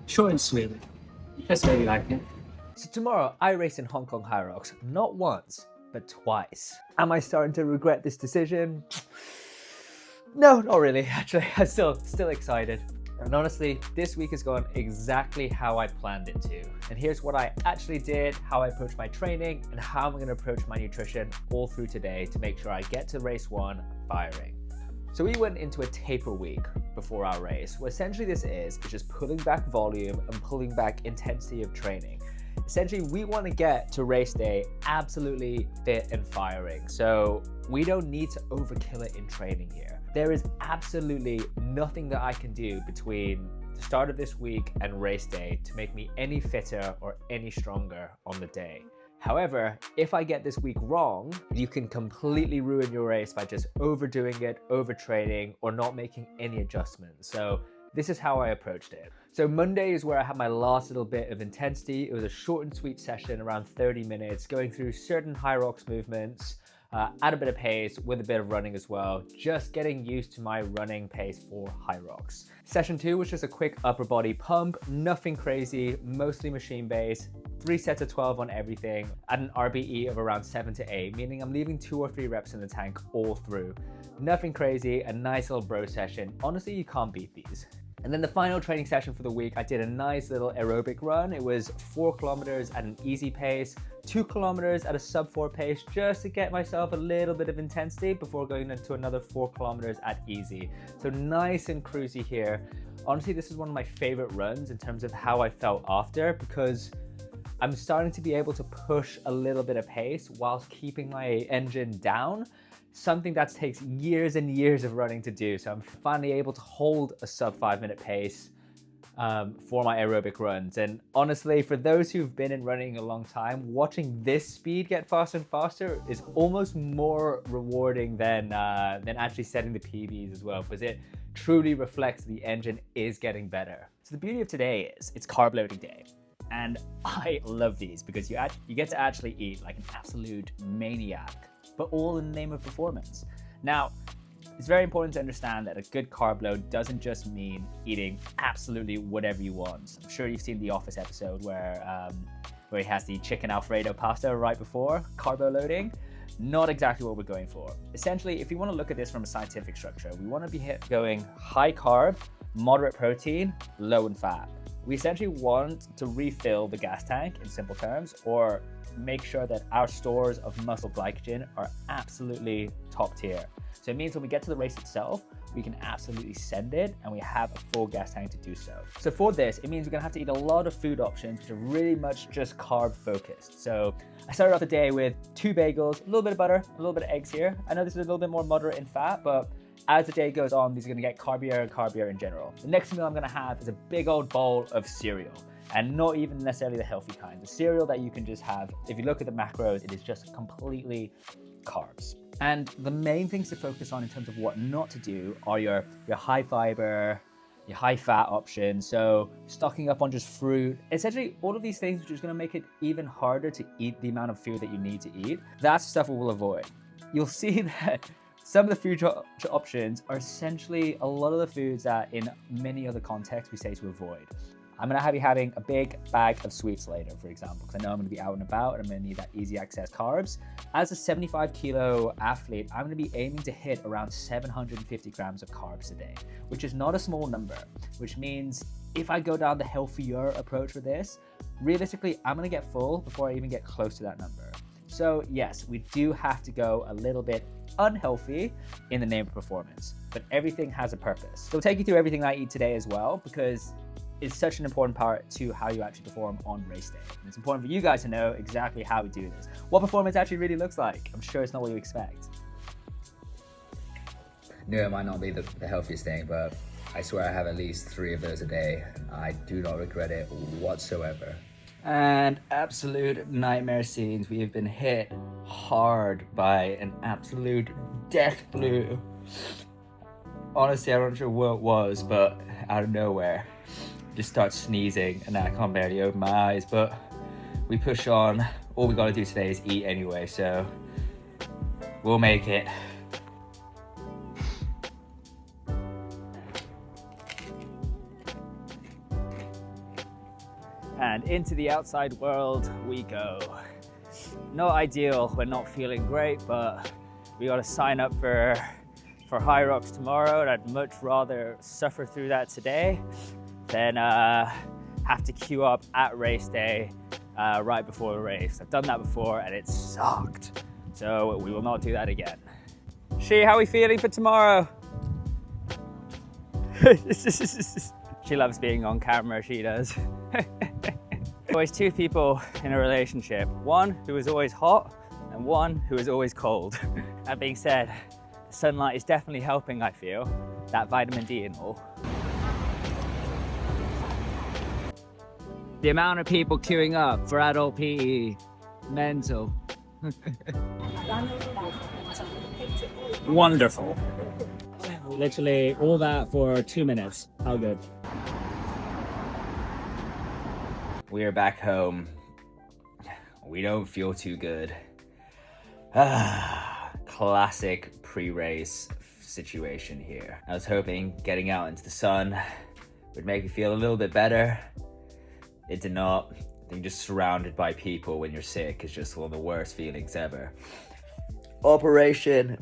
Short and sweet. That's how you like it. So tomorrow I race in Hong Kong Hyrox, not once, but twice. Am I starting to regret this decision? No, not really, actually. I'm still excited. And honestly, this week has gone exactly how I planned it to. And here's what I actually did, how I approached my training, and how I'm gonna approach my nutrition all through today to make sure I get to race one firing. So we went into a taper week before our race. What essentially this is just pulling back volume and pulling back intensity of training. Essentially, we want to get to race day absolutely fit and firing. So we don't need to overkill it in training here. There is absolutely nothing that I can do between the start of this week and race day to make me any fitter or any stronger on the day. However, if I get this week wrong, you can completely ruin your race by just overdoing it, overtraining, or not making any adjustments. So this is how I approached it. So Monday is where I had my last little bit of intensity. It was a short and sweet session, around 30 minutes, going through certain Hyrox movements, add a bit of pace with a bit of running as well, just getting used to my running pace for Hyrox. Session 2 was just a quick upper body pump, nothing crazy, mostly machine based, 3 sets of 12 on everything, at an RBE of around 7 to 8, meaning I'm leaving 2 or 3 reps in the tank all through. Nothing crazy, a nice little bro session. Honestly, you can't beat these. And then the final training session for the week, I did a nice little aerobic run. It was 4 kilometers at an easy pace, 2 kilometers at a sub 4 pace, just to get myself a little bit of intensity before going into another 4 kilometers at easy. So nice and cruisy here. Honestly, this is one of my favorite runs in terms of how I felt after, because I'm starting to be able to push a little bit of pace whilst keeping my engine down. Something that takes years and years of running to do. So I'm finally able to hold a sub 5 minute pace for my aerobic runs. And honestly, for those who've been in running a long time, watching this speed get faster and faster is almost more rewarding than actually setting the PBs as well, because it truly reflects the engine is getting better. So the beauty of today is it's carb loading day. And I love these because you get to actually eat like an absolute maniac, but all in the name of performance. Now, it's very important to understand that a good carb load doesn't just mean eating absolutely whatever you want. I'm sure you've seen the Office episode where he has the chicken Alfredo pasta right before carbo loading. Not exactly what we're going for. Essentially, if you want to look at this from a scientific structure, we want to be going high carb, moderate protein, low in fat. We essentially want to refill the gas tank in simple terms, or make sure that our stores of muscle glycogen are absolutely top tier. So it means when we get to the race itself, we can absolutely send it and we have a full gas tank to do so. So for this, it means we're gonna have to eat a lot of food options, which are really much just carb focused. So I started off the day with 2 bagels, a little bit of butter, a little bit of eggs here. I know this is a little bit more moderate in fat, but as the day goes on, these are gonna get carbier and carbier in general. The next meal I'm gonna have is a big old bowl of cereal, and not even necessarily the healthy kind. The cereal that you can just have, if you look at the macros, it is just completely carbs. And the main things to focus on in terms of what not to do are your high fiber, your high fat options. So stocking up on just fruit, essentially all of these things, which is gonna make it even harder to eat the amount of food that you need to eat. That's the stuff we will avoid. You'll see that some of the food options are essentially a lot of the foods that in many other contexts we say to avoid. I'm gonna be having a big bag of sweets later, for example, because I know I'm gonna be out and about and I'm gonna need that easy access carbs. As a 75 kilo athlete, I'm gonna be aiming to hit around 750 grams of carbs a day, which is not a small number, which means if I go down the healthier approach for this, realistically, I'm gonna get full before I even get close to that number. So yes, we do have to go a little bit unhealthy in the name of performance, but everything has a purpose. So we'll take you through everything I eat today as well, because it's such an important part to how you actually perform on race day. And it's important for you guys to know exactly how we do this, what performance actually really looks like. I'm sure it's not what you expect. No, it might not be the healthiest thing, but I swear I have at least 3 of those a day, and I do not regret it whatsoever. And absolute nightmare scenes. We have been hit hard by an absolute death flu. Honestly, I'm not sure what it was, but out of nowhere, just start sneezing and I can't barely open my eyes, but we push on. All we gotta do today is eat anyway, so we'll make it. and into the outside world we go. Not ideal when not feeling great, but we got to sign up for Hyrox tomorrow, and I'd much rather suffer through that today than have to queue up at race day right before the race. I've done that before and it sucked. So we will not do that again. She, how are we feeling for tomorrow? She loves being on camera, she does. Always two people in a relationship. One who is always hot and one who is always cold. That being said, sunlight is definitely helping, I feel. That vitamin D and all. The amount of people queuing up for adult PE, mental. Wonderful. Literally all that for 2 minutes. How good? We are back home. We don't feel too good. Classic pre-race situation here. I was hoping getting out into the sun would make me feel a little bit better. It did not. I think just surrounded by people when you're sick is just one of the worst feelings ever. Operation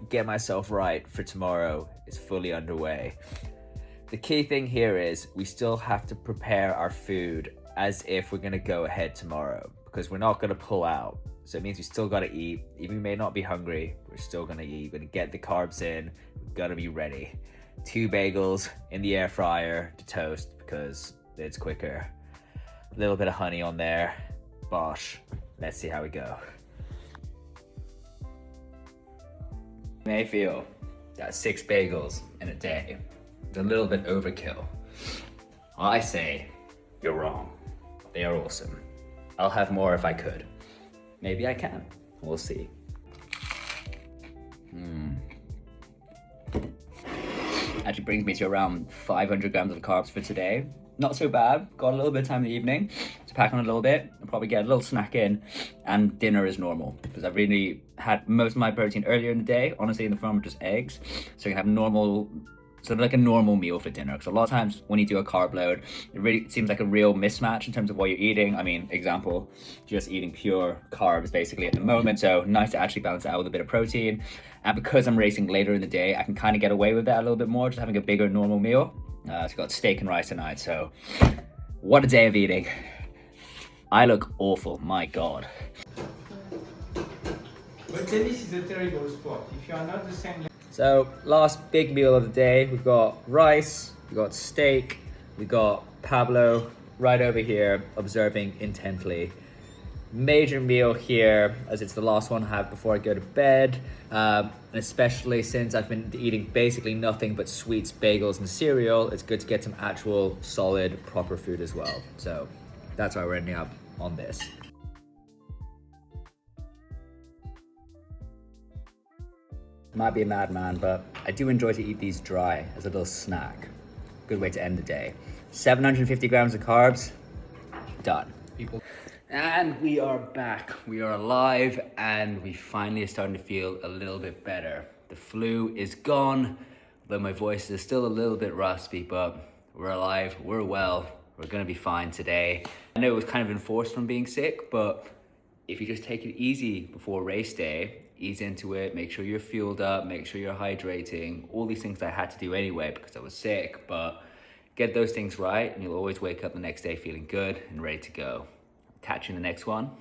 Get Myself Right for tomorrow is fully underway. The key thing here is we still have to prepare our food as if we're gonna go ahead tomorrow, because we're not gonna pull out. So it means we still gotta eat. Even we may not be hungry, we're still gonna eat. We're gonna get the carbs in, we're gonna be ready. 2 bagels in the air fryer to toast because it's quicker. A little bit of honey on there. Bosh. Let's see how we go. You may feel that 6 bagels in a day is a little bit overkill. Well, I say you're wrong. They are awesome. I'll have more if I could. Maybe I can. We'll see. Actually brings me to around 500 grams of carbs for today. Not so bad. Got a little bit of time in the evening to pack on a little bit. I'll probably get a little snack in, and dinner is normal because I've really had most of my protein earlier in the day. Honestly, in the form of just eggs. So you have normal, sort of like a normal meal for dinner. Because a lot of times when you do a carb load, it really seems like a real mismatch in terms of what you're eating. I mean, example, just eating pure carbs basically at the moment. So nice to actually balance it out with a bit of protein. And because I'm racing later in the day, I can kind of get away with that a little bit more, just having a bigger normal meal. So I've got steak and rice tonight, so what a day of eating. I look awful, my God. But tennis is a terrible sport. If you are not the same level. So last big meal of the day, we've got rice, we've got steak, we've got Pablo right over here observing intently. Major meal here, as it's the last one I have before I go to bed, and especially since I've been eating basically nothing but sweets, bagels, and cereal, it's good to get some actual solid, proper food as well. So that's why we're ending up on this. Might be a madman, but I do enjoy to eat these dry as a little snack. Good way to end the day. 750 grams of carbs, done. And we are back. We are alive, and we finally are starting to feel a little bit better. The flu is gone, though my voice is still a little bit raspy, but we're alive, we're well, we're gonna be fine today. I know it was kind of enforced from being sick, but if you just take it easy before race day, ease into it, make sure you're fueled up, make sure you're hydrating, all these things I had to do anyway because I was sick, but get those things right and you'll always wake up the next day feeling good and ready to go. Catch you in the next one.